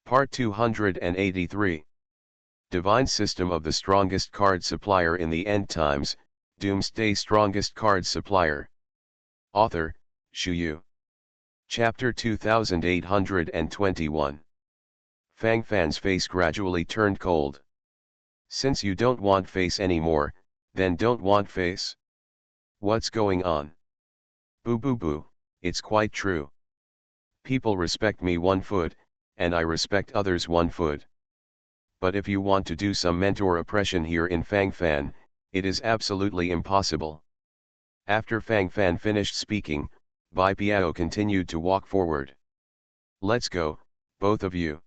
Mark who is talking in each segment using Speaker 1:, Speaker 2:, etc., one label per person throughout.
Speaker 1: Part 283. Divine System of the Strongest Card Supplier in the End Times, Doomsday Strongest Card Supplier. Author, Shu. Chapter 2821. Fang Fan's face gradually turned cold. Since you don't want face anymore, then don't want face? What's going on? Boo boo boo, it's quite true. People respect me 1 foot, and I respect others 1 foot. But if you want to do some mentor oppression here in Fang Fan, it is absolutely impossible. After Fang Fan finished speaking, Bai Piao continued to walk forward. Let's go, both of you.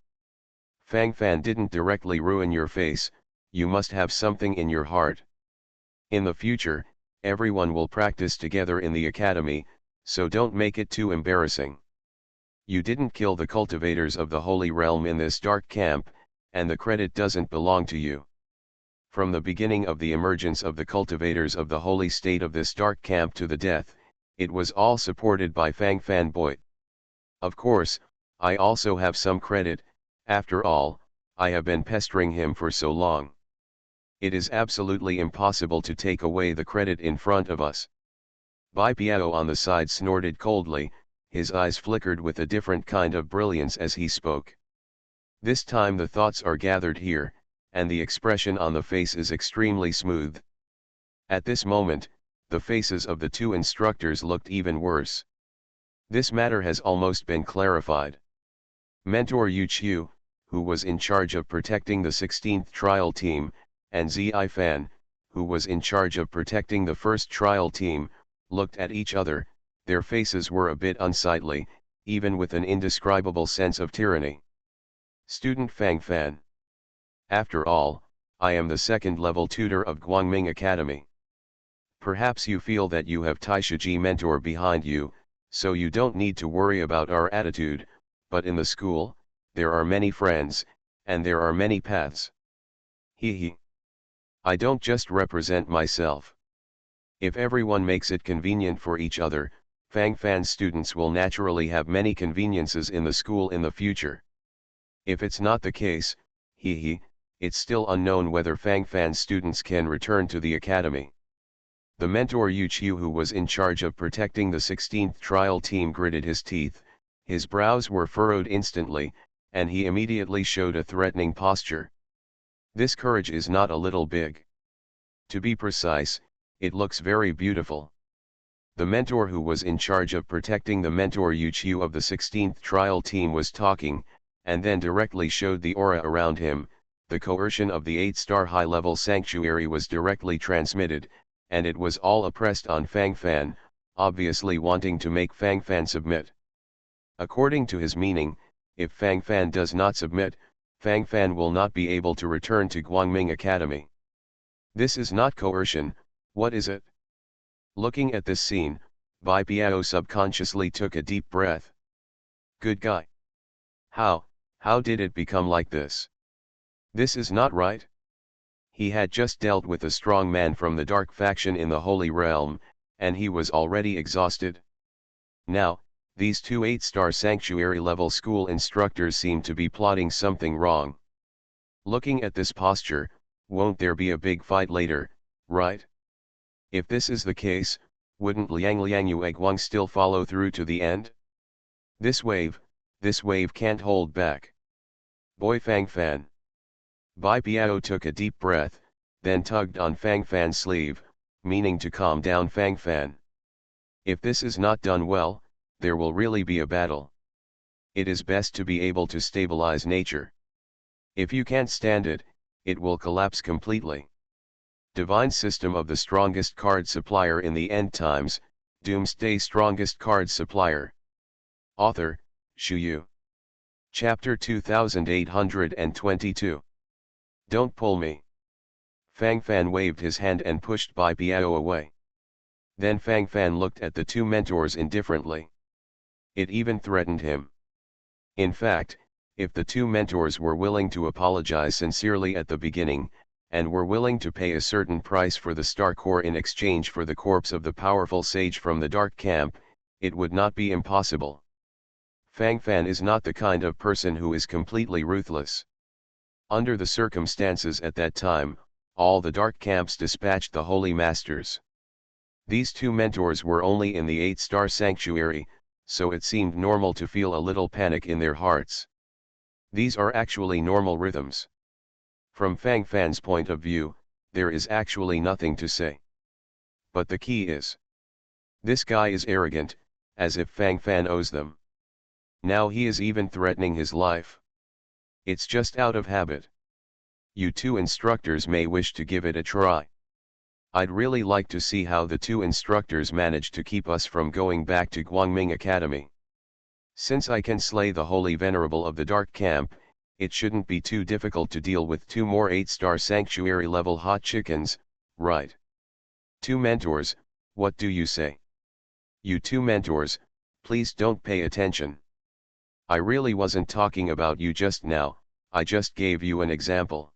Speaker 1: Fang Fan didn't directly ruin your face, you must have something in your heart. In the future, everyone will practice together in the academy, so don't make it too embarrassing. You didn't kill the cultivators of the Holy Realm in this dark camp, and the credit doesn't belong to you. From the beginning of the emergence of the cultivators of the holy state of this dark camp to the death, it was all supported by Fang Fan Boy. Of course, I also have some credit, after all, I have been pestering him for so long. It is absolutely impossible to take away the credit in front of us. Bai Piao on the side snorted coldly, his eyes flickered with a different kind of brilliance as he spoke. This time the thoughts are gathered here, and the expression on the face is extremely smooth. At this moment, the faces of the 2 instructors looked even worse. This matter has almost been clarified. Mentor Yu Qiu, who was in charge of protecting the 16th trial team, and Zi Fan, who was in charge of protecting the 1st trial team, looked at each other. Their faces were a bit unsightly, even with an indescribable sense of tyranny. Student Fang Fan. After all, I am the 2nd level tutor of Guangming Academy. Perhaps you feel that you have Taishuji mentor behind you, so you don't need to worry about our attitude, but in the school, there are many friends, and there are many paths. Hee. I don't just represent myself. If everyone makes it convenient for each other, Fang Fan students will naturally have many conveniences in the school in the future. If it's not the case, it's still unknown whether Fang Fan students can return to the academy. The mentor Yu Qiu, who was in charge of protecting the 16th trial team, gritted his teeth, his brows were furrowed instantly, and he immediately showed a threatening posture. This courage is not a little big. To be precise, it looks very beautiful. The mentor who was in charge of protecting the mentor Yu Qiu of the 16th trial team was talking, and then directly showed the aura around him. The coercion of the 8-star high-level sanctuary was directly transmitted, and it was all oppressed on Fang Fan, obviously wanting to make Fang Fan submit. According to his meaning, if Fang Fan does not submit, Fang Fan will not be able to return to Guangming Academy. This is not coercion, what is it? Looking at this scene, Bai Piao subconsciously took a deep breath. Good guy. How did it become like this? This is not right. He had just dealt with a strong man from the dark faction in the Holy Realm, and he was already exhausted. Now, these 2 8-star sanctuary level school instructors seem to be plotting something wrong. Looking at this posture, won't there be a big fight later, right? If this is the case, wouldn't Liang Yueguang still follow through to the end? This wave can't hold back. Boy Fang Fan. Bai Piao took a deep breath, then tugged on Fang Fan's sleeve, meaning to calm down Fang Fan. If this is not done well, there will really be a battle. It is best to be able to stabilize nature. If you can't stand it, it will collapse completely. Divine System of the Strongest Card Supplier in the End Times, Doomsday Strongest Card Supplier. Author, Shu. Chapter 2822. Don't pull me. Fang Fan waved his hand and pushed Bai Piao away. Then Fang Fan looked at the 2 mentors indifferently. It even threatened him. In fact, if the 2 mentors were willing to apologize sincerely at the beginning, and were willing to pay a certain price for the Star Core in exchange for the corpse of the powerful sage from the Dark Camp, it would not be impossible. Fang Fan is not the kind of person who is completely ruthless. Under the circumstances at that time, all the dark camps dispatched the holy masters. These two mentors were only in the 8-star sanctuary, so it seemed normal to feel a little panic in their hearts. These are actually normal rhythms. From Fang Fan's point of view, there is actually nothing to say. But the key is, this guy is arrogant, as if Fang Fan owes them. Now he is even threatening his life. It's just out of habit. You two instructors may wish to give it a try. I'd really like to see how the two instructors manage to keep us from going back to Guangming Academy. Since I can slay the holy venerable of the dark camp, it shouldn't be too difficult to deal with two more 8-star sanctuary level hot chickens, right? Two mentors, what do you say? You two mentors, please don't pay attention. I really wasn't talking about you just now, I just gave you an example.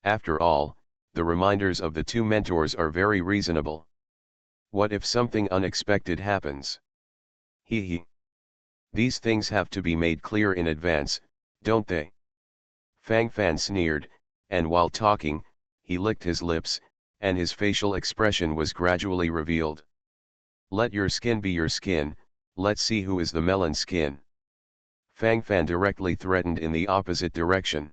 Speaker 1: After all, the reminders of the two mentors are very reasonable. What if something unexpected happens? Hee hee. These things have to be made clear in advance, don't they? Fang Fan sneered, and while talking, he licked his lips, and his facial expression was gradually revealed. Let your skin be your skin, let's see who is the melon skin. Fang Fan directly threatened in the opposite direction.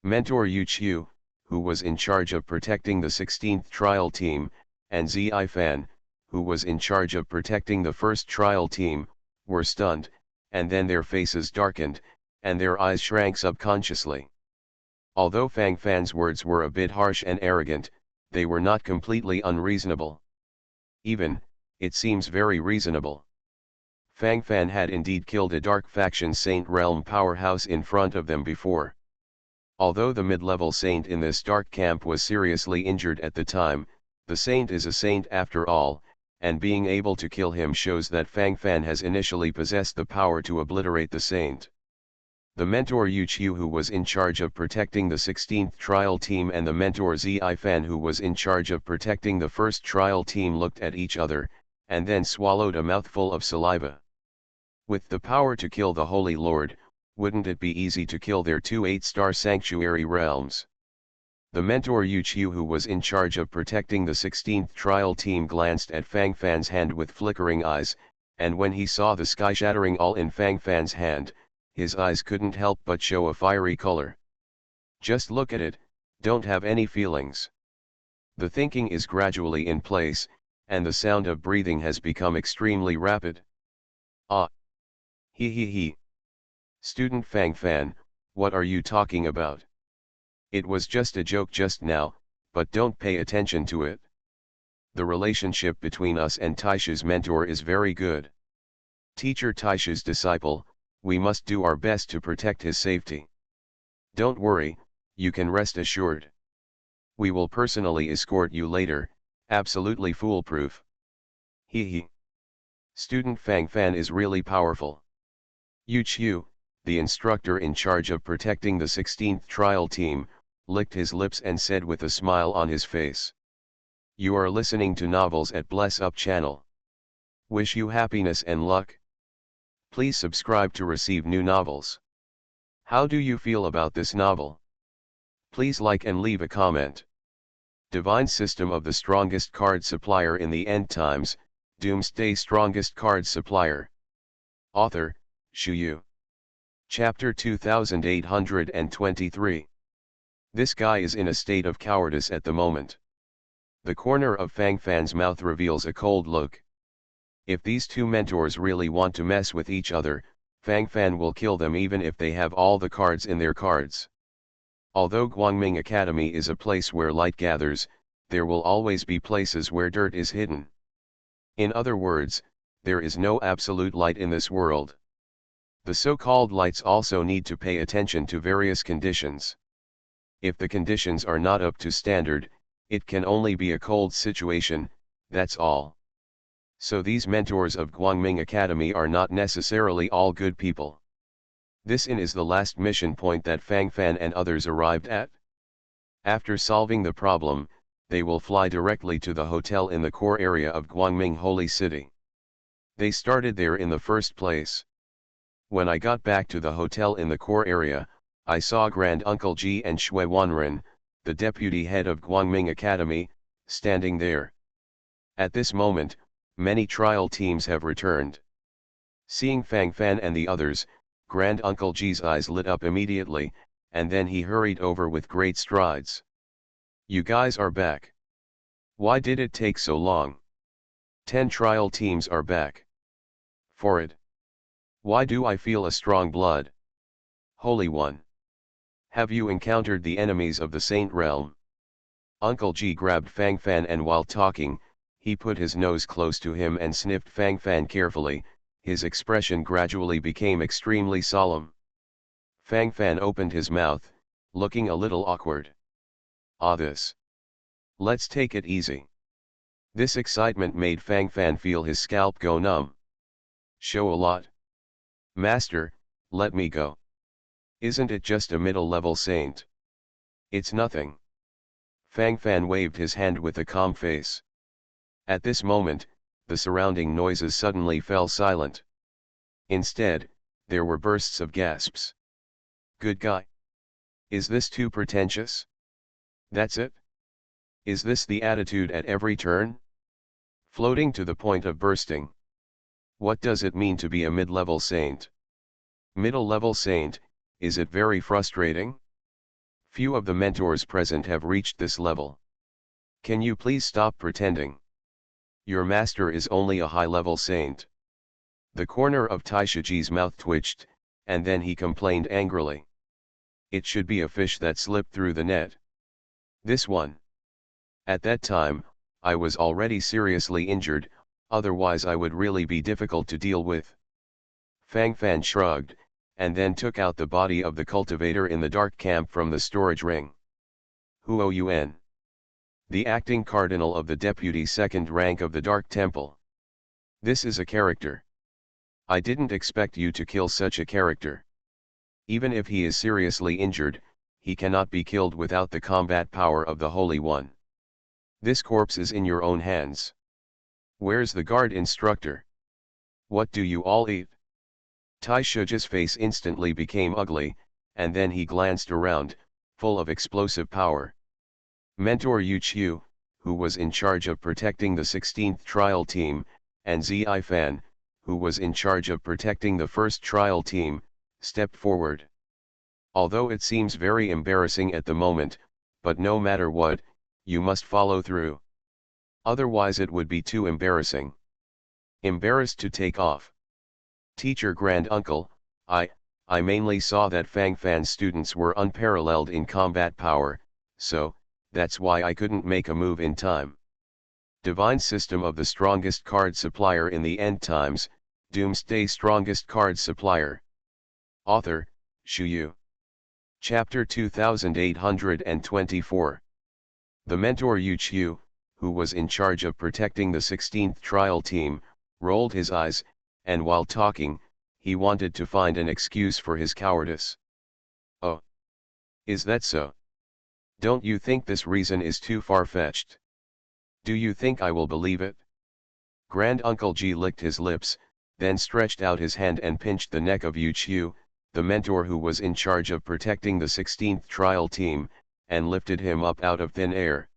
Speaker 1: Mentor Yu Qiu, who was in charge of protecting the 16th trial team, and Zi Fan, who was in charge of protecting the first trial team, were stunned, and then their faces darkened, and their eyes shrank subconsciously. Although Fang Fan's words were a bit harsh and arrogant, they were not completely unreasonable. Even, it seems very reasonable. Fang Fan had indeed killed a dark faction Saint Realm powerhouse in front of them before. Although the mid-level saint in this dark camp was seriously injured at the time, the saint is a saint after all, and being able to kill him shows that Fang Fan has initially possessed the power to obliterate the saint. The mentor Yu Qiu, who was in charge of protecting the 16th trial team, and the mentor Zi Fan, who was in charge of protecting the first trial team, looked at each other, and then swallowed a mouthful of saliva. With the power to kill the Holy Lord, wouldn't it be easy to kill their two 8-star sanctuary realms? The mentor Yu Qiu, who was in charge of protecting the 16th trial team, glanced at Fang Fan's hand with flickering eyes, and when he saw the sky shattering all in Fang Fan's hand, his eyes couldn't help but show a fiery color. Just look at it, don't have any feelings. The thinking is gradually in place, and the sound of breathing has become extremely rapid. Ah! He he he. Student Fang Fan, what are you talking about? It was just a joke just now, but don't pay attention to it. The relationship between us and Taisha's mentor is very good. Teacher Taisha's disciple, we must do our best to protect his safety. Don't worry, you can rest assured. We will personally escort you later, absolutely foolproof. Hee hee. Student Fang Fan is really powerful. Yu Qiu, the instructor in charge of protecting the 16th trial team, licked his lips and said with a smile on his face. You are listening to Novels at Bless Up channel. Wish you happiness and luck. Please subscribe to receive new novels. How do you feel about this novel? Please like and leave a comment. Divine System of the Strongest Card Supplier in the End Times, Doomsday Strongest Card Supplier. Author, Shu Yu. Chapter 2823. This guy is in a state of cowardice at the moment. The corner of Fang Fan's mouth reveals a cold look. If these two mentors really want to mess with each other, Fang Fan will kill them even if they have all the cards in their cards. Although Guangming Academy is a place where light gathers, there will always be places where dirt is hidden. In other words, there is no absolute light in this world. The so-called lights also need to pay attention to various conditions. If the conditions are not up to standard, it can only be a cold situation, that's all. So these mentors of Guangming Academy are not necessarily all good people. This is the last mission point that Fang Fan and others arrived at. After solving the problem, they will fly directly to the hotel in the core area of Guangming Holy City. They started there in the first place. When I got back to the hotel in the core area, I saw Grand Uncle Ji and Shui Wanren, the deputy head of Guangming Academy, standing there. At this moment, many trial teams have returned. Seeing Fang Fan and the others, Grand Uncle Ji's eyes lit up immediately, and then he hurried over with great strides. You guys are back. Why did it take so long? 10 trial teams are back. For it. Why do I feel a strong blood? Holy One. Have you encountered the enemies of the Saint Realm? Uncle Ji grabbed Fang Fan and while talking, he put his nose close to him and sniffed Fang Fan carefully. His expression gradually became extremely solemn. Fang Fan opened his mouth, looking a little awkward. This. Let's take it easy. This excitement made Fang Fan feel his scalp go numb. Show a lot. Master, let me go. Isn't it just a middle-level saint? It's nothing. Fang Fan waved his hand with a calm face. At this moment, the surrounding noises suddenly fell silent. Instead, there were bursts of gasps. Good guy. Is this too pretentious? That's it? Is this the attitude at every turn? Floating to the point of bursting. What does it mean to be a mid-level saint? Middle-level saint, is it very frustrating? Few of the mentors present have reached this level. Can you please stop pretending? Your master is only a high-level saint. The corner of Taishiji's mouth twitched, and then he complained angrily. It should be a fish that slipped through the net. This one. At that time, I was already seriously injured, otherwise I would really be difficult to deal with. Fang Fan shrugged, and then took out the body of the cultivator in the dark camp from the storage ring. Huo Yuan. The acting cardinal of the deputy second rank of the Dark Temple. This is a character. I didn't expect you to kill such a character. Even if he is seriously injured, he cannot be killed without the combat power of the Holy One. This corpse is in your own hands. Where's the guard instructor? What do you all eat? Taishiji's face instantly became ugly, and then he glanced around, full of explosive power. Mentor Yu Qiu, who was in charge of protecting the 16th trial team, and Zi Fan, who was in charge of protecting the first trial team, stepped forward. Although it seems very embarrassing at the moment, but no matter what, you must follow through. Otherwise it would be too embarrassing. Embarrassed to take off. Teacher Grand Uncle, I mainly saw that Fang Fan's students were unparalleled in combat power, so, that's why I couldn't make a move in time. Divine System of the Strongest Card Supplier in the End Times, Doomsday Strongest Card Supplier. Author, Shu Yu. Chapter 2824. The mentor Yu Qiu, who was in charge of protecting the 16th trial team, rolled his eyes, and while talking, he wanted to find an excuse for his cowardice. Oh. Is that so? Don't you think this reason is too far-fetched? Do you think I will believe it? Grand Uncle Ji licked his lips, then stretched out his hand and pinched the neck of Yu Qiu, the mentor who was in charge of protecting the 16th trial team, and lifted him up out of thin air.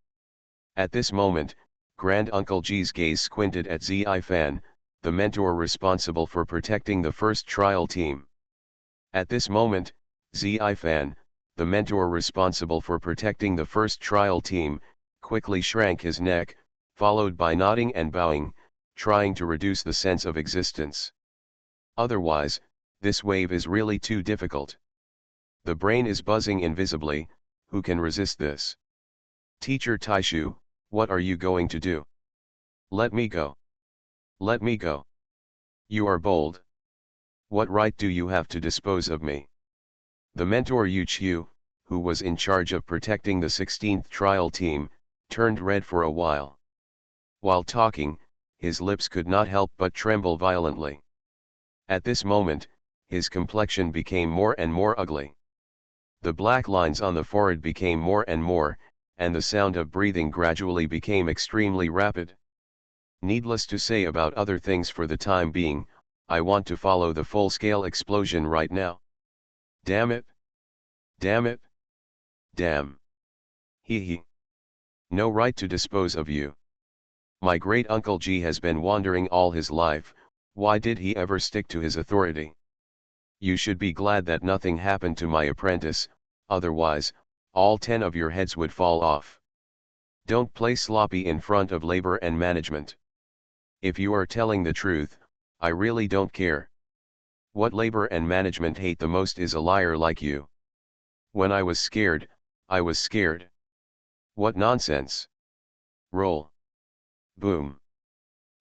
Speaker 1: At this moment, Grand Uncle Ji's gaze squinted at Zi Fan, the mentor responsible for protecting the first trial team. At this moment, Zi Fan, the mentor responsible for protecting the first trial team, quickly shrank his neck, followed by nodding and bowing, trying to reduce the sense of existence. Otherwise, this wave is really too difficult. The brain is buzzing invisibly, who can resist this? Teacher Taishu, what are you going to do? Let me go. Let me go. You are bold. What right do you have to dispose of me? The mentor Yu Qiu, who was in charge of protecting the 16th trial team, turned red for a while. While talking, his lips could not help but tremble violently. At this moment, his complexion became more and more ugly. The black lines on the forehead became more and more, and the sound of breathing gradually became extremely rapid. Needless to say about other things for the time being, I want to follow the full-scale explosion right now. Damn it. Damn it. Damn. Hee. No right to dispose of you. My great uncle G has been wandering all his life, why did he ever stick to his authority? You should be glad that nothing happened to my apprentice, otherwise, all 10 of your heads would fall off. Don't play sloppy in front of labor and management. If you are telling the truth, I really don't care. What labor and management hate the most is a liar like you. When I was scared, I was scared. What nonsense. Roll. Boom.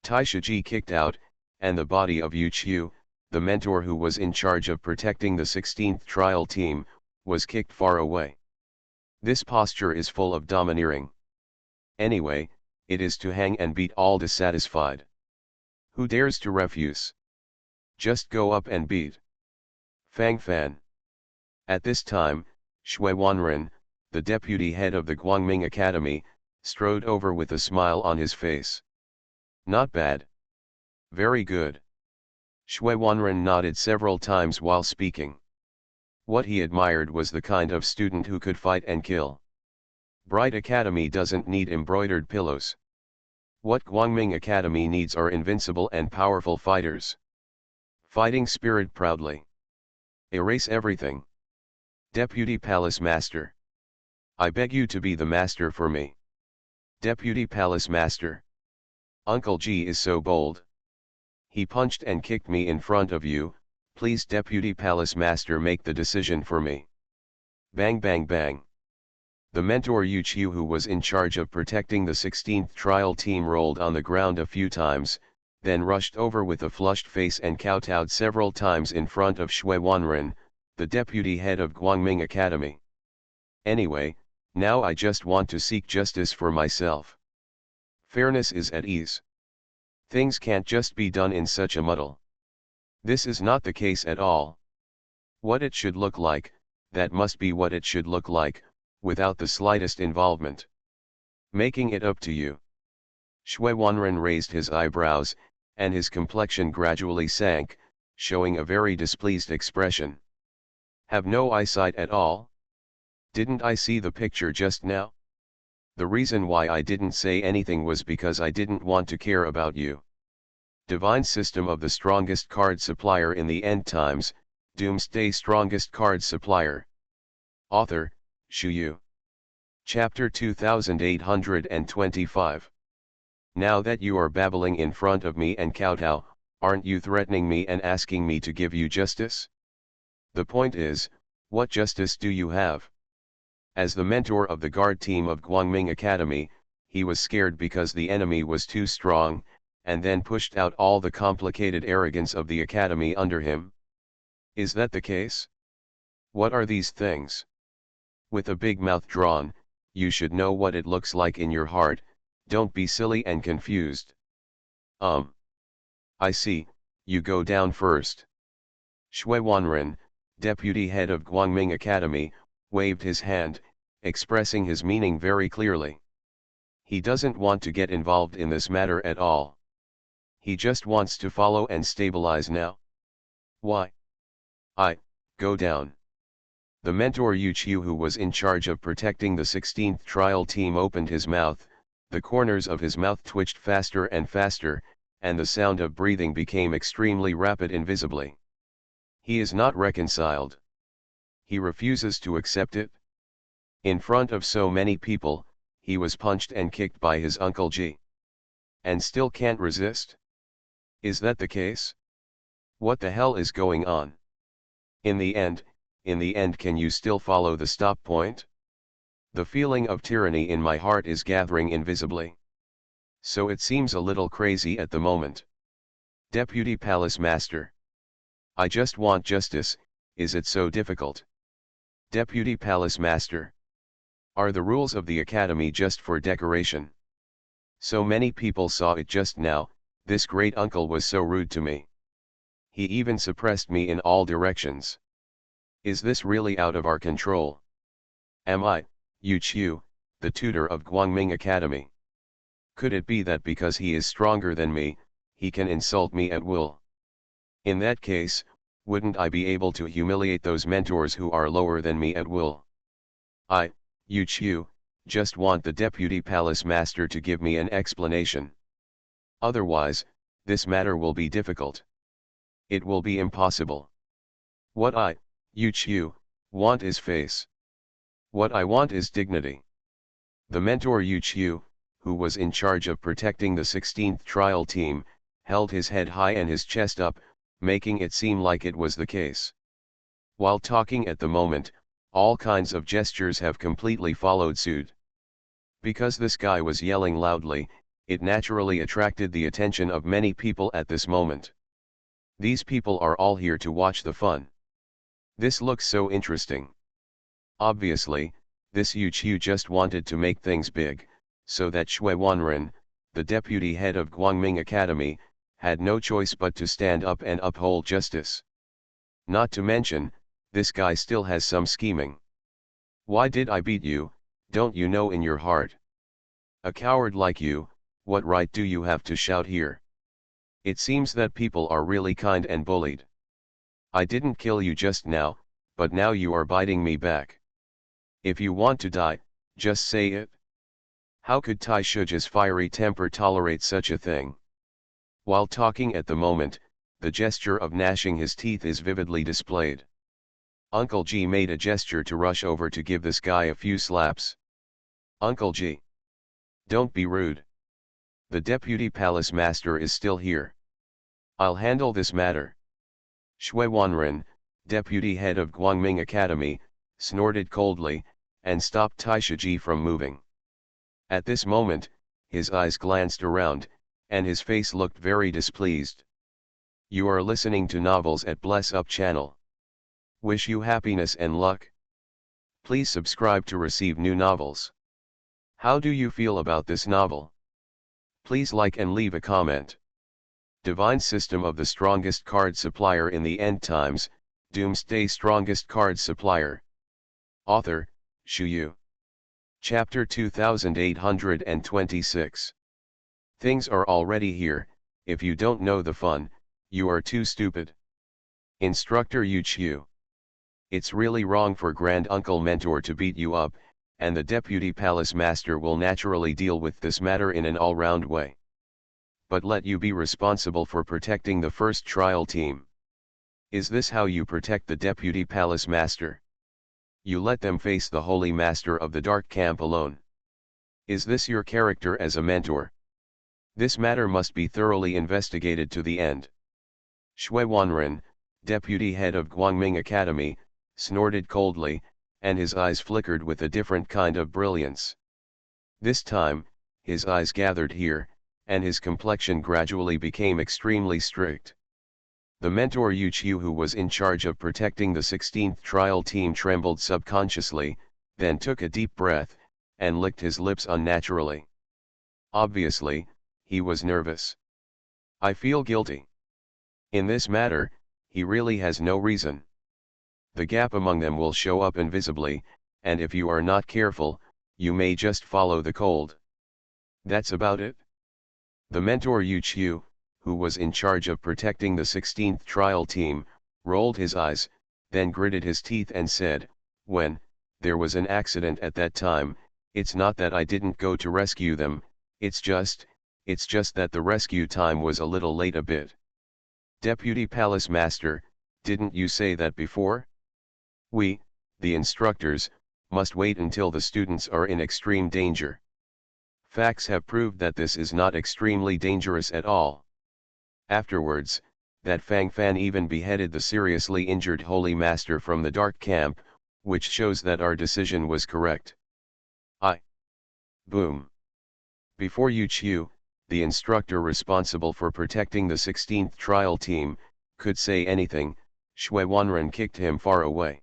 Speaker 1: Taishaji kicked out, and the body of Uchiu, the mentor who was in charge of protecting the 16th trial team, was kicked far away. This posture is full of domineering. Anyway, it is to hang and beat all dissatisfied. Who dares to refuse? Just go up and beat. Fang Fan. At this time, Shui Wanren, the deputy head of the Guangming Academy, strode over with a smile on his face. Not bad. Very good. Shui Wanren nodded several times while speaking. What he admired was the kind of student who could fight and kill. Bright Academy doesn't need embroidered pillows. What Guangming Academy needs are invincible and powerful fighters. Fighting spirit proudly. Erase everything. Deputy Palace Master. I beg you to be the master for me. Deputy Palace Master. Uncle G is so bold. He punched and kicked me in front of you, please Deputy Palace Master make the decision for me. Bang bang bang. The mentor Uchiu who was in charge of protecting the 16th trial team rolled on the ground a few times, then rushed over with a flushed face and kowtowed several times in front of Shui Wanren, the deputy head of Guangming Academy. Anyway, now I just want to seek justice for myself. Fairness is at ease. Things can't just be done in such a muddle. This is not the case at all. What it should look like, that must be what it should look like, without the slightest involvement. Making it up to you. Shui Wanren raised his eyebrows, and his complexion gradually sank, showing a very displeased expression. Have no eyesight at all? Didn't I see the picture just now? The reason why I didn't say anything was because I didn't want to care about you. Divine System of the Strongest Card Supplier in the End Times, Doomsday Strongest Card Supplier. Author, Shu Yu. Chapter 2825. Now that you are babbling in front of me and kowtow, aren't you threatening me and asking me to give you justice? The point is, what justice do you have? As the mentor of the guard team of Guangming Academy, he was scared because the enemy was too strong, and then pushed out all the complicated arrogance of the academy under him. Is that the case? What are these things? With a big mouth drawn, you should know what it looks like in your heart, don't be silly and confused. I see, you go down first. Shui Wanren, deputy head of Guangming Academy, waved his hand, expressing his meaning very clearly. He doesn't want to get involved in this matter at all. He just wants to follow and stabilize now. Why? Go down. The mentor Uchiu who was in charge of protecting the 16th trial team opened his mouth, the corners of his mouth twitched faster and faster, and the sound of breathing became extremely rapid invisibly. He is not reconciled. He refuses to accept it. In front of so many people, he was punched and kicked by his Uncle G. And still can't resist? Is that the case? What the hell is going on? In the end, can you still follow the stop point? The feeling of tyranny in my heart is gathering invisibly. So it seems a little crazy at the moment. Deputy Palace Master. I just want justice, is it so difficult? Deputy Palace Master. Are the rules of the academy just for decoration? So many people saw it just now, this great uncle was so rude to me. He even suppressed me in all directions. Is this really out of our control? Am I, Uchiu, the tutor of Guangming Academy? Could it be that because he is stronger than me, he can insult me at will? In that case, wouldn't I be able to humiliate those mentors who are lower than me at will? I, Yu Qiu, just want the Deputy Palace Master to give me an explanation. Otherwise, this matter will be difficult. It will be impossible. What I, Yu Qiu, want is face. What I want is dignity. The mentor Yu Qiu, who was in charge of protecting the 16th trial team, held his head high and his chest up, making it seem like it was the case. While talking at the moment, all kinds of gestures have completely followed suit. Because this guy was yelling loudly, it naturally attracted the attention of many people at this moment. These people are all here to watch the fun. This looks so interesting. Obviously, this Yu Qiu just wanted to make things big, so that Shui Wanren, the deputy head of Guangming Academy, had no choice but to stand up and uphold justice. Not to mention, this guy still has some scheming. Why did I beat you, don't you know in your heart? A coward like you, what right do you have to shout here? It seems that people are really kind and bullied. I didn't kill you just now, but now you are biting me back. If you want to die, just say it. How could Tai Shuji's fiery temper tolerate such a thing? While talking at the moment, the gesture of gnashing his teeth is vividly displayed. Uncle G made a gesture to rush over to give this guy a few slaps. Uncle G. Don't be rude. The Deputy Palace Master is still here. I'll handle this matter. Shui Wanren, deputy head of Guangming Academy, snorted coldly, and stopped Taishaji from moving. At this moment, his eyes glanced around, and his face looked very displeased. You are listening to Novels at Bless Up channel. Wish you happiness and luck. Please subscribe to receive new novels. How do you feel about this novel? Please like and leave a comment. Divine System of the Strongest Card Supplier in the End Times, Doomsday Strongest Card Supplier. Author, Shu Yu. Chapter 2826. Things are already here, if you don't know the fun, you are too stupid. Instructor Yu Qiu. It's really wrong for Grand Uncle Mentor to beat you up, and the Deputy Palace Master will naturally deal with this matter in an all-round way. But let you be responsible for protecting the first trial team. Is this how you protect the Deputy Palace Master? You let them face the Holy Master of the Dark Camp alone. Is this your character as a mentor? This matter must be thoroughly investigated to the end. Shui Wanren, deputy head of Guangming Academy, snorted coldly, and his eyes flickered with a different kind of brilliance. This time, his eyes gathered here, and his complexion gradually became extremely strict. The mentor Yu Qiu, who was in charge of protecting the 16th trial team, trembled subconsciously, then took a deep breath, and licked his lips unnaturally. Obviously, he was nervous. I feel guilty. In this matter, he really has no reason. The gap among them will show up invisibly, and if you are not careful, you may just follow the cold. That's about it. The mentor Yu Qiu, who was in charge of protecting the 16th trial team, rolled his eyes, then gritted his teeth and said, there was an accident at that time, it's not that I didn't go to rescue them, it's just that the rescue time was a little late a bit. Deputy Palace Master, didn't you say that before? We, the instructors, must wait until the students are in extreme danger. Facts have proved that this is not extremely dangerous at all. Afterwards, that Fang Fan even beheaded the seriously injured Holy Master from the Dark Camp, which shows that our decision was correct. Boom. Before Yu Qiu, the instructor responsible for protecting the 16th trial team, could say anything, Shui Wanren kicked him far away.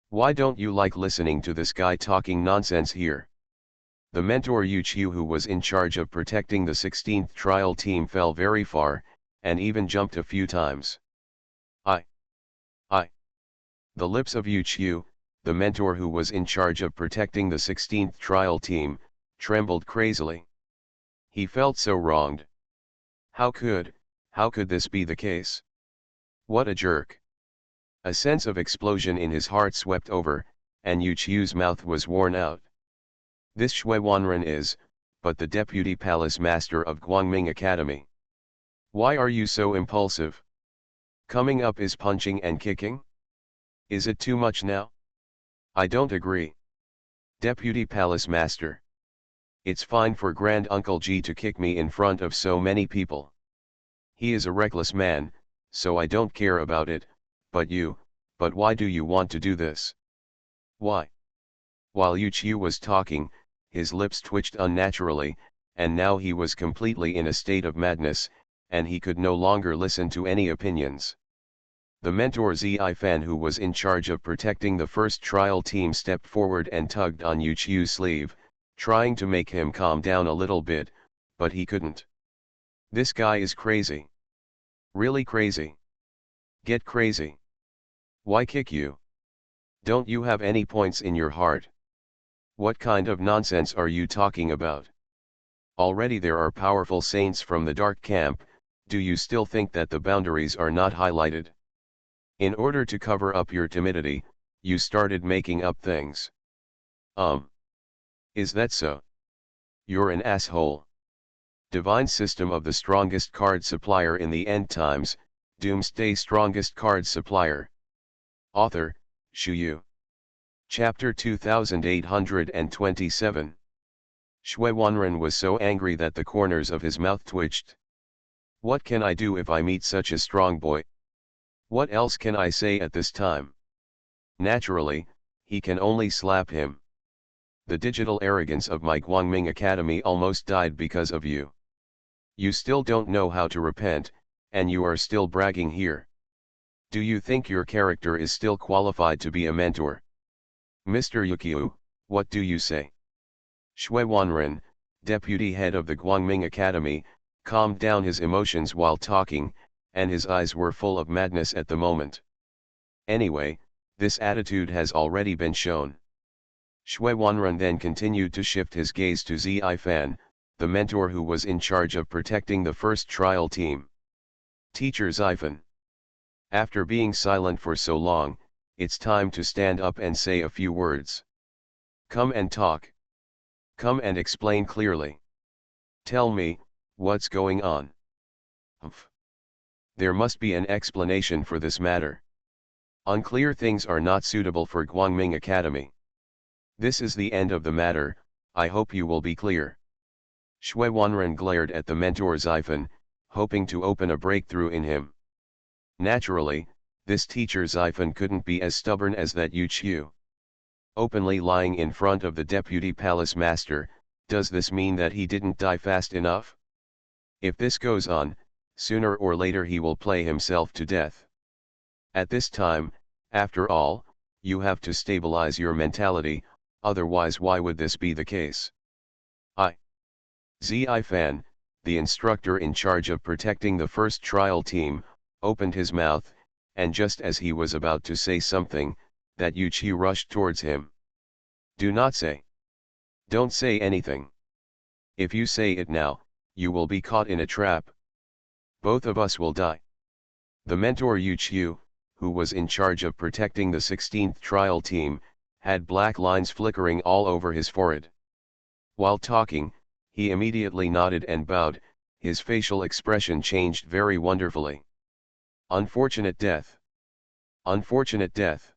Speaker 1: Why don't you like listening to this guy talking nonsense here? The mentor Yu Qiu, who was in charge of protecting the 16th trial team, fell very far, and even jumped a few times. I. The lips of Yu Qiu, the mentor who was in charge of protecting the 16th trial team, trembled crazily. He felt so wronged. How could this be the case? What a jerk. A sense of explosion in his heart swept over, and Yu Qiu's mouth was worn out. This Shui Wanren is, but the deputy palace master of Guangming Academy. Why are you so impulsive? Coming up is punching and kicking? Is it too much now? I don't agree. Deputy palace master. It's fine for Grand Uncle G to kick me in front of so many people. He is a reckless man, so I don't care about it, but why do you want to do this? Why? While Yu Qiu was talking, his lips twitched unnaturally, and now he was completely in a state of madness, and he could no longer listen to any opinions. The mentor Sci-Fi, who was in charge of protecting the first trial team, stepped forward and tugged on Yu Qiu's sleeve, trying to make him calm down a little bit, but he couldn't. This guy is crazy. Really crazy. Get crazy. Why kick you? Don't you have any points in your heart? What kind of nonsense are you talking about? Already there are powerful saints from the dark camp, do you still think that the boundaries are not highlighted? In order to cover up your timidity, you started making up things. Is that so? You're an asshole. Divine System of the Strongest Card Supplier in the End Times, Doomsday Strongest Card Supplier. Author, Shu Yu. Chapter 2827. Shui Wanren was so angry that the corners of his mouth twitched. What can I do if I meet such a strong boy? What else can I say at this time? Naturally, he can only slap him. The digital arrogance of my Guangming Academy almost died because of you. You still don't know how to repent, and you are still bragging here. Do you think your character is still qualified to be a mentor? Mr. Yu Qiu, what do you say? Shui Wanren, deputy head of the Guangming Academy, calmed down his emotions while talking, and his eyes were full of madness at the moment. Anyway, this attitude has already been shown. Shui Wanren then continued to shift his gaze to Sci-Fi, the mentor who was in charge of protecting the first trial team. Teacher Sci-Fi. After being silent for so long, it's time to stand up and say a few words. Come and talk. Come and explain clearly. Tell me, what's going on? Humph. There must be an explanation for this matter. Unclear things are not suitable for Guangming Academy. This is the end of the matter, I hope you will be clear. Shui Wanren glared at the mentor Sci-Fi, hoping to open a breakthrough in him. Naturally, this teacher Sci-Fi couldn't be as stubborn as that Yu Qiu. Openly lying in front of the deputy palace master, does this mean that he didn't die fast enough? If this goes on, sooner or later he will play himself to death. At this time, after all, you have to stabilize your mentality, otherwise why would this be the case? Sci-Fi, the instructor in charge of protecting the first trial team, opened his mouth, and just as he was about to say something, that Yu Qiu rushed towards him. Do not say. Don't say anything. If you say it now, you will be caught in a trap. Both of us will die. The mentor Yu Qiu, who was in charge of protecting the 16th trial team, had black lines flickering all over his forehead. While talking, he immediately nodded and bowed, his facial expression changed very wonderfully. Unfortunate death. Unfortunate death.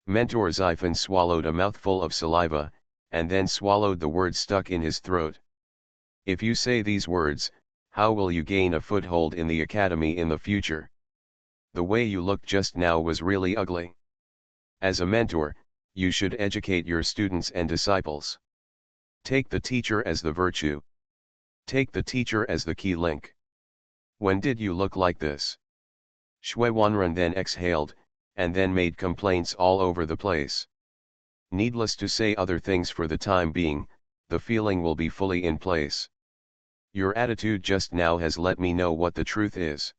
Speaker 1: Mentor Sci-Fi swallowed a mouthful of saliva, and then swallowed the words stuck in his throat. If you say these words, how will you gain a foothold in the academy in the future? The way you looked just now was really ugly. As a mentor, you should educate your students and disciples. Take the teacher as the virtue. Take the teacher as the key link. When did you look like this? Shui Wanren then exhaled, and then made complaints all over the place. Needless to say other things for the time being, the feeling will be fully in place. Your attitude just now has let me know what the truth is.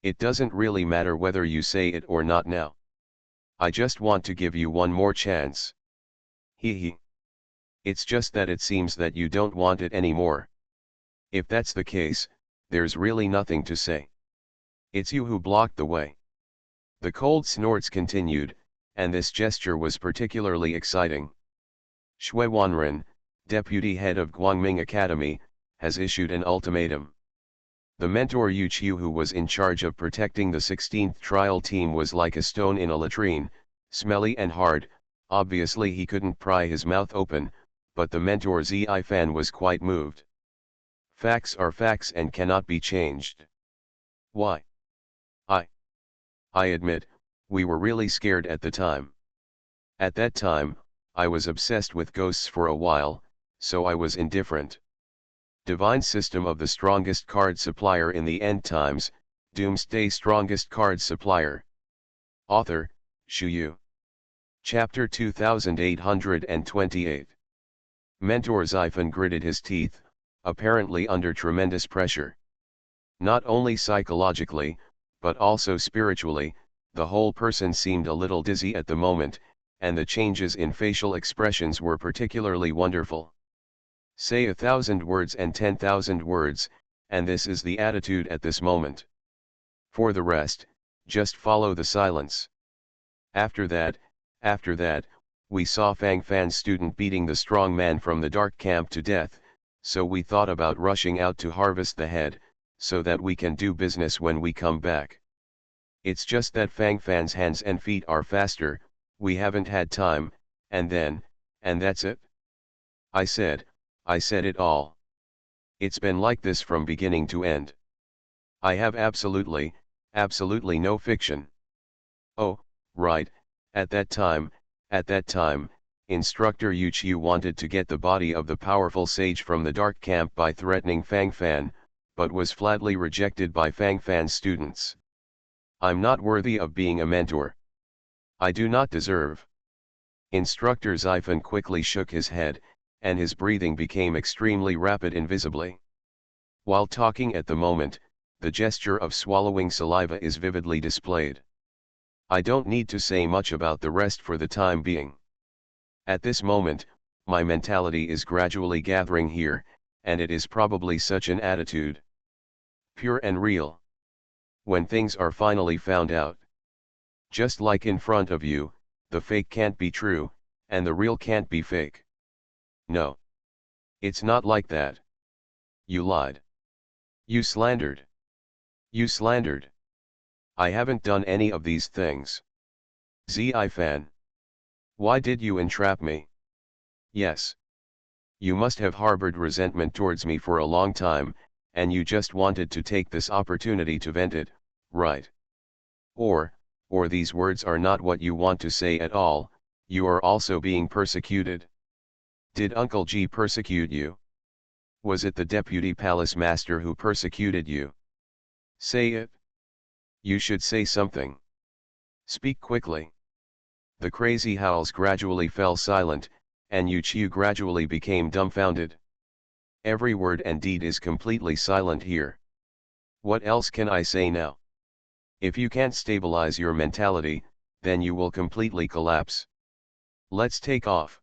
Speaker 1: It doesn't really matter whether you say it or not now. I just want to give you one more chance. Hee. It's just that it seems that you don't want it anymore. If that's the case, there's really nothing to say. It's you who blocked the way. The cold snorts continued, and this gesture was particularly exciting. Shui Wanren, deputy head of Guangming Academy, has issued an ultimatum. The mentor Yu Qiu, who was in charge of protecting the 16th trial team, was like a stone in a latrine, smelly and hard. Obviously he couldn't pry his mouth open, but the mentor Sci-Fi was quite moved. Facts are facts and cannot be changed. Why? I admit, we were really scared at the time. At that time, I was obsessed with ghosts for a while, so I was indifferent. Divine system of the strongest card supplier in the end times, Doomsday strongest card supplier. Author, Shu Yu. Chapter 2828. Mentor Xifen gritted his teeth, apparently under tremendous pressure. Not only psychologically, but also spiritually, the whole person seemed a little dizzy at the moment, and the changes in facial expressions were particularly wonderful. Say 1,000 words and 10,000 words, and this is the attitude at this moment. For the rest, just follow the silence. After that, we saw Fang Fan's student beating the strong man from the dark camp to death, so we thought about rushing out to harvest the head, so that we can do business when we come back. It's just that Fang Fan's hands and feet are faster, we haven't had time, and that's it. I said it all. It's been like this from beginning to end. I have absolutely no fiction. Oh, right, at that time, Instructor Yu Qiu wanted to get the body of the powerful sage from the dark camp by threatening Fang Fan, but was flatly rejected by Fang Fan's students. I'm not worthy of being a mentor. I do not deserve. Instructor Xifen quickly shook his head, and his breathing became extremely rapid invisibly. While talking at the moment, the gesture of swallowing saliva is vividly displayed. I don't need to say much about the rest for the time being. At this moment, my mentality is gradually gathering here, and it is probably such an attitude. Pure and real. When things are finally found out. Just like in front of you, the fake can't be true, and the real can't be fake. No. It's not like that. You lied. You slandered. You slandered. I haven't done any of these things. Zi-Fan. Why did you entrap me? Yes. You must have harbored resentment towards me for a long time, and you just wanted to take this opportunity to vent it, right? Or these words are not what you want to say at all, you are also being persecuted. Did Uncle G persecute you? Was it the deputy palace master who persecuted you? Say it. You should say something. Speak quickly. The crazy howls gradually fell silent, and Yu Qiu gradually became dumbfounded. Every word and deed is completely silent here. What else can I say now? If you can't stabilize your mentality, then you will completely collapse. Let's take off.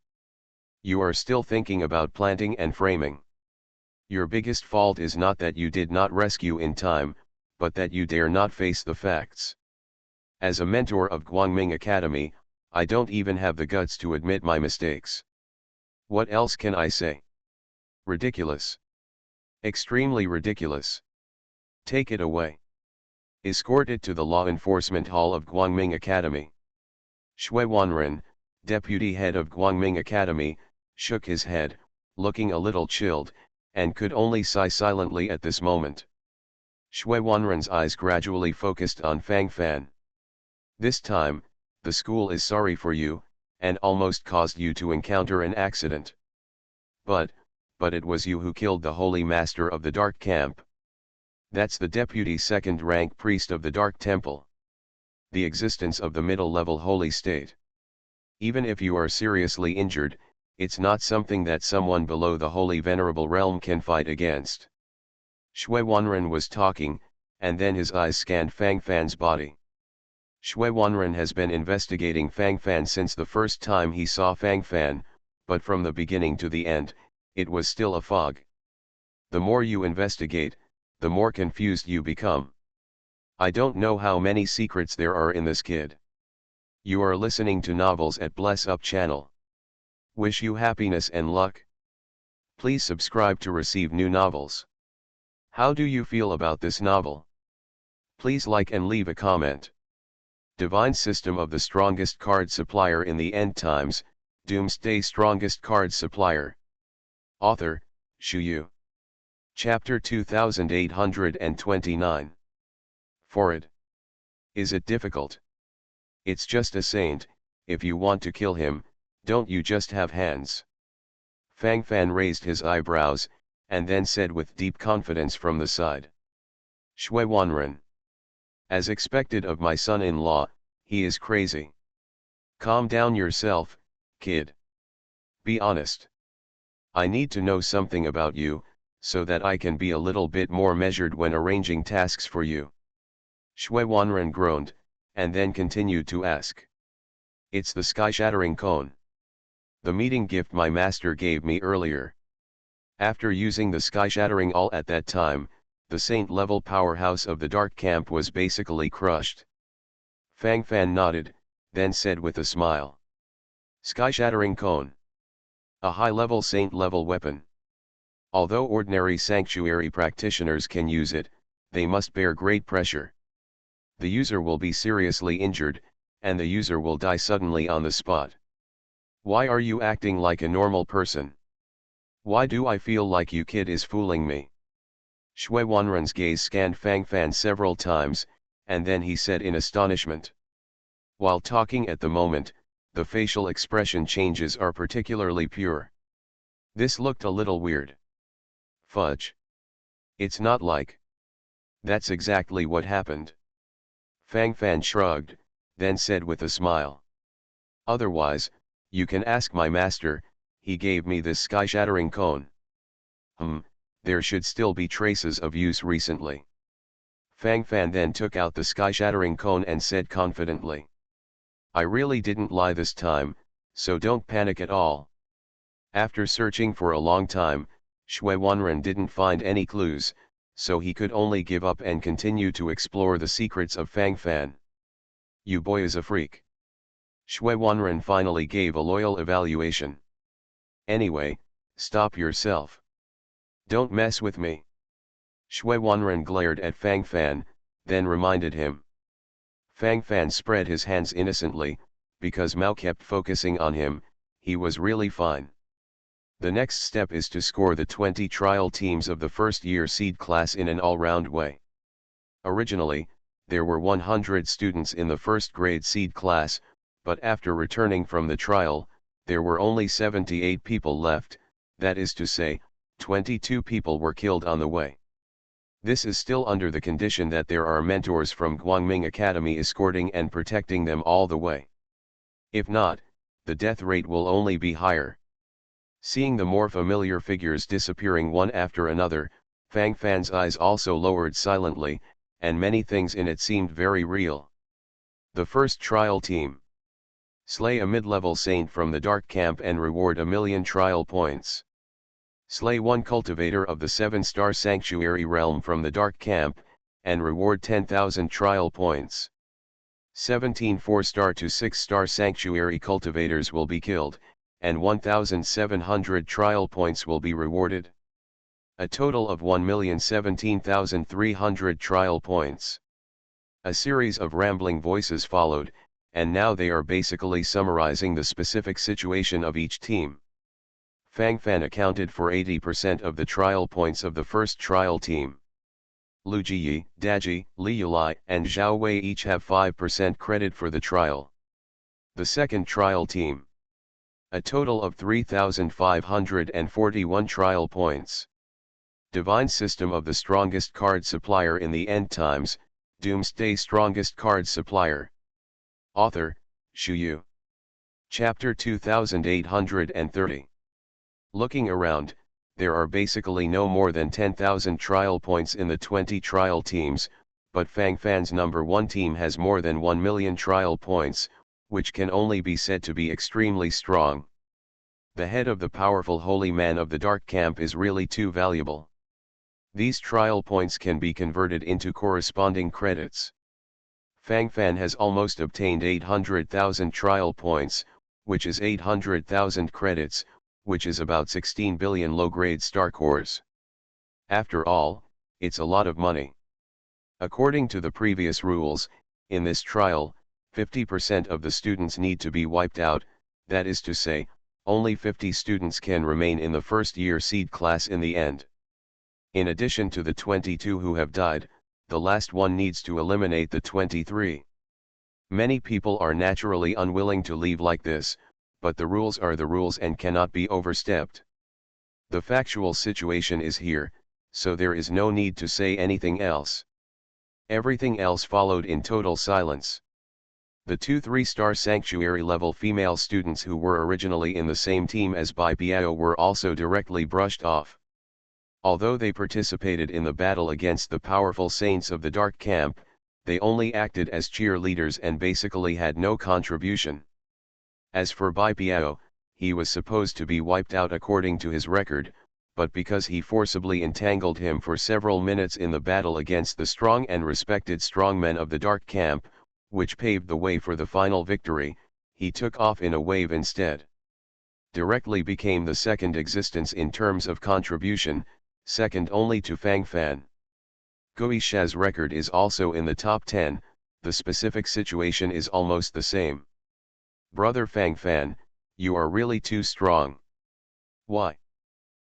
Speaker 1: You are still thinking about planting and framing. Your biggest fault is not that you did not rescue in time, but that you dare not face the facts. As a mentor of Guangming Academy, I don't even have the guts to admit my mistakes. What else can I say? Ridiculous. Extremely ridiculous. Take it away. Escort it to the Law Enforcement Hall of Guangming Academy. Shui Wanren, deputy head of Guangming Academy, shook his head, looking a little chilled, and could only sigh silently at this moment. Shui Wanren's eyes gradually focused on Fang Fan. This time, the school is sorry for you, and almost caused you to encounter an accident. But it was you who killed the holy master of the Dark Camp. That's the deputy second-rank priest of the Dark Temple. The existence of the middle-level holy state. Even if you are seriously injured, it's not something that someone below the holy venerable realm can fight against. Shui Wanren was talking, and then his eyes scanned Fang Fan's body. Shui Wanren has been investigating Fang Fan since the first time he saw Fang Fan, but from the beginning to the end, it was still a fog. The more you investigate, the more confused you become. I don't know how many secrets there are in this kid. You are listening to Novels at Bless Up channel. Wish you happiness and luck. Please subscribe to receive new novels. How do you feel about this novel? Please like and leave a comment. Divine System of the Strongest Card Supplier in the End Times, Doomsday Strongest Card Supplier. Author, Shu Yu. Chapter 2829. Forward. Is it difficult? It's just a saint. If you want to kill him, don't you just have hands? Fang Fan raised his eyebrows, and then said with deep confidence from the side. Shui Wanren. As expected of my son-in-law, he is crazy. Calm down yourself, kid. Be honest. I need to know something about you, so that I can be a little bit more measured when arranging tasks for you. Shui Wanren groaned, and then continued to ask. It's the sky-shattering cone. The meeting gift my master gave me earlier. After using the sky-shattering all at that time, the saint-level powerhouse of the dark camp was basically crushed. Fang Fan nodded, then said with a smile. Sky-shattering cone. A high-level saint-level weapon. Although ordinary sanctuary practitioners can use it, they must bear great pressure. The user will be seriously injured, and the user will die suddenly on the spot. Why are you acting like a normal person? Why do I feel like you kid is fooling me? Shui Wanren's gaze scanned Fang Fan several times, and then he said in astonishment. While talking at the moment, the facial expression changes are particularly pure. This looked a little weird. Fudge. It's not like. That's exactly what happened. Fang Fan shrugged, then said with a smile. Otherwise, you can ask my master, he gave me this sky-shattering cone. There should still be traces of use recently. Fang Fan then took out the sky-shattering cone and said confidently. I really didn't lie this time, so don't panic at all. After searching for a long time, Shui Wanren didn't find any clues, so he could only give up and continue to explore the secrets of Fang Fan. You boy is a freak. Shui Wanren finally gave a loyal evaluation. Anyway, stop yourself. Don't mess with me. Shui Wanren glared at Fang Fan, then reminded him. Fang Fan spread his hands innocently, because Mao kept focusing on him, he was really fine. The next step is to score the 20 trial teams of the first-year seed class in an all-round way. Originally, there were 100 students in the first-grade seed class, but after returning from the trial, there were only 78 people left, that is to say, 22 people were killed on the way. This is still under the condition that there are mentors from Guangming Academy escorting and protecting them all the way. If not, the death rate will only be higher. Seeing the more familiar figures disappearing one after another, Fang Fan's eyes also lowered silently, and many things in it seemed very real. The first trial team. Slay a mid-level saint from the dark camp and reward 1,000,000 trial points. Slay one cultivator of the 7-star sanctuary realm from the dark camp, and reward 10,000 trial points. 17 4-star to 6-star sanctuary cultivators will be killed, and 1,700 trial points will be rewarded. A total of 1,017,300 trial points. A series of rambling voices followed, and now they are basically summarizing the specific situation of each team. Fang Fan accounted for 80% of the trial points of the first trial team. Lu Jiyi, Daji, Li Yulai, and Zhao Wei each have 5% credit for the trial. The second trial team. A total of 3,541 trial points. Divine System of the Strongest Card Supplier in the End Times, Doomsday Strongest Card Supplier. Author, Shu Yu. Chapter 2830. Looking around, there are basically no more than 10,000 trial points in the 20 trial teams, but Fang Fan's number 1 team has more than 1,000,000 trial points, which can only be said to be extremely strong. The head of the powerful holy man of the dark camp is really too valuable. These trial points can be converted into corresponding credits. Fang Fan has almost obtained 800,000 trial points, which is 800,000 credits, which is about 16 billion low-grade star cores. After all, it's a lot of money. According to the previous rules, in this trial, 50% of the students need to be wiped out, that is to say, only 50 students can remain in the first-year seed class in the end. In addition to the 22 who have died, the last one needs to eliminate the 23. Many people are naturally unwilling to leave like this, but the rules are the rules and cannot be overstepped. The factual situation is here, so there is no need to say anything else. Everything else followed in total silence. The two 3-star sanctuary level female students who were originally in the same team as Bai Biao were also directly brushed off. Although they participated in the battle against the powerful saints of the Dark Camp, they only acted as cheerleaders and basically had no contribution. As for Bai Biao, he was supposed to be wiped out according to his record, but because he forcibly entangled him for several minutes in the battle against the strong and respected strongmen of the Dark Camp, which paved the way for the final victory, he took off in a wave instead. Directly became the second existence in terms of contribution, second only to Fang Fan. Guisha's record is also in the top 10, the specific situation is almost the same. Brother Fang Fan, you are really too strong. Why?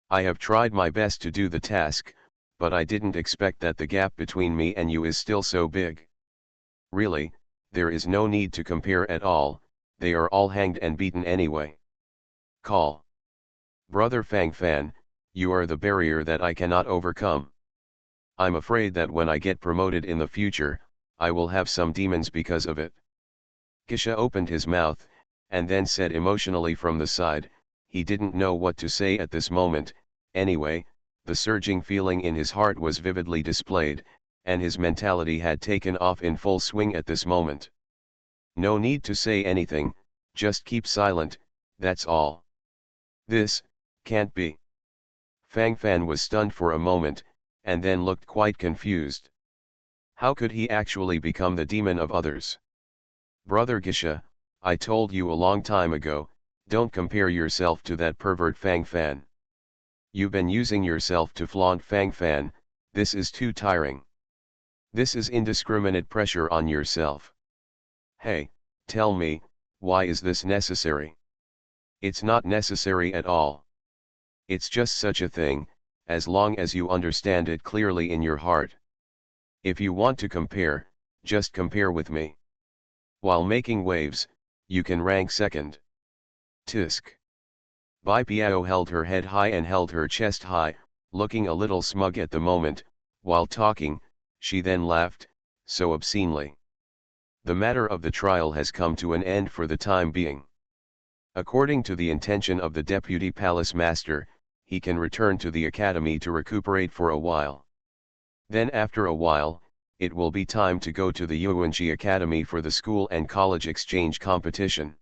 Speaker 1: I have tried my best to do the task, but I didn't expect that the gap between me and you is still so big. Really, there is no need to compare at all, they are all hanged and beaten anyway. Call. Brother Fang Fan, you are the barrier that I cannot overcome. I'm afraid that when I get promoted in the future, I will have some demons because of it. Gisha opened his mouth, and then said emotionally from the side, he didn't know what to say at this moment, anyway, the surging feeling in his heart was vividly displayed, and his mentality had taken off in full swing at this moment. No need to say anything, just keep silent, that's all. This can't be. Fang Fan was stunned for a moment, and then looked quite confused. How could he actually become the demon of others? Brother Gisha, I told you a long time ago, don't compare yourself to that pervert Fang Fan. You've been using yourself to flaunt Fang Fan, this is too tiring. This is indiscriminate pressure on yourself. Hey, tell me, why is this necessary? It's not necessary at all. It's just such a thing, as long as you understand it clearly in your heart. If you want to compare, just compare with me. While making waves, you can rank second. Tisk. Bai Biao held her head high and held her chest high, looking a little smug at the moment, while talking, she then laughed, so obscenely. The matter of the trial has come to an end for the time being. According to the intention of the Deputy Palace Master, he can return to the academy to recuperate for a while. Then after a while, it will be time to go to the Yuanji Academy for the school and college exchange competition.